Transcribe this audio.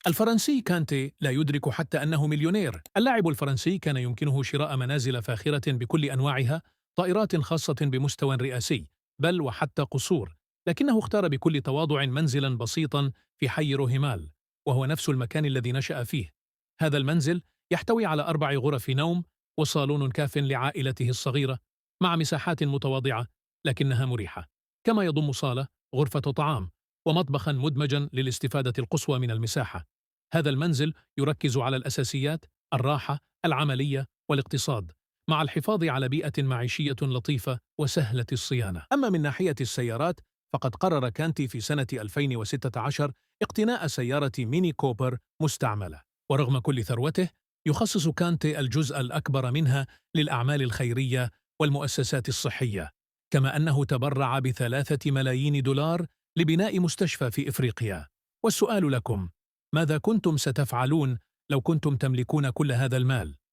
الفرنسي كانتي لا يدرك حتى أنه مليونير. اللاعب الفرنسي كان يمكنه شراء منازل فاخرة بكل أنواعها، طائرات خاصة بمستوى رئاسي، بل وحتى قصور، لكنه اختار بكل تواضع منزلا بسيطا في حي روهيمال، وهو نفس المكان الذي نشأ فيه. هذا المنزل يحتوي على 4 غرف نوم وصالون كاف لعائلته الصغيرة، مع مساحات متواضعة لكنها مريحة، كما يضم صالة، غرفة طعام، ومطبخا مدمجا للاستفادة القصوى من المساحة. هذا المنزل يركز على الأساسيات: الراحة، العملية، والاقتصاد، مع الحفاظ على بيئة معيشية لطيفة وسهلة الصيانة. أما من ناحية السيارات، فقد قرر كانتي في سنة 2016 اقتناء سيارة ميني كوبر مستعملة، ورغم كل ثروته يخصص كانتي الجزء الأكبر منها للأعمال الخيرية والمؤسسات الصحية، كما أنه تبرع ب3 ملايين دولار لبناء مستشفى في إفريقيا. والسؤال لكم: ماذا كنتم ستفعلون لو كنتم تملكون كل هذا المال؟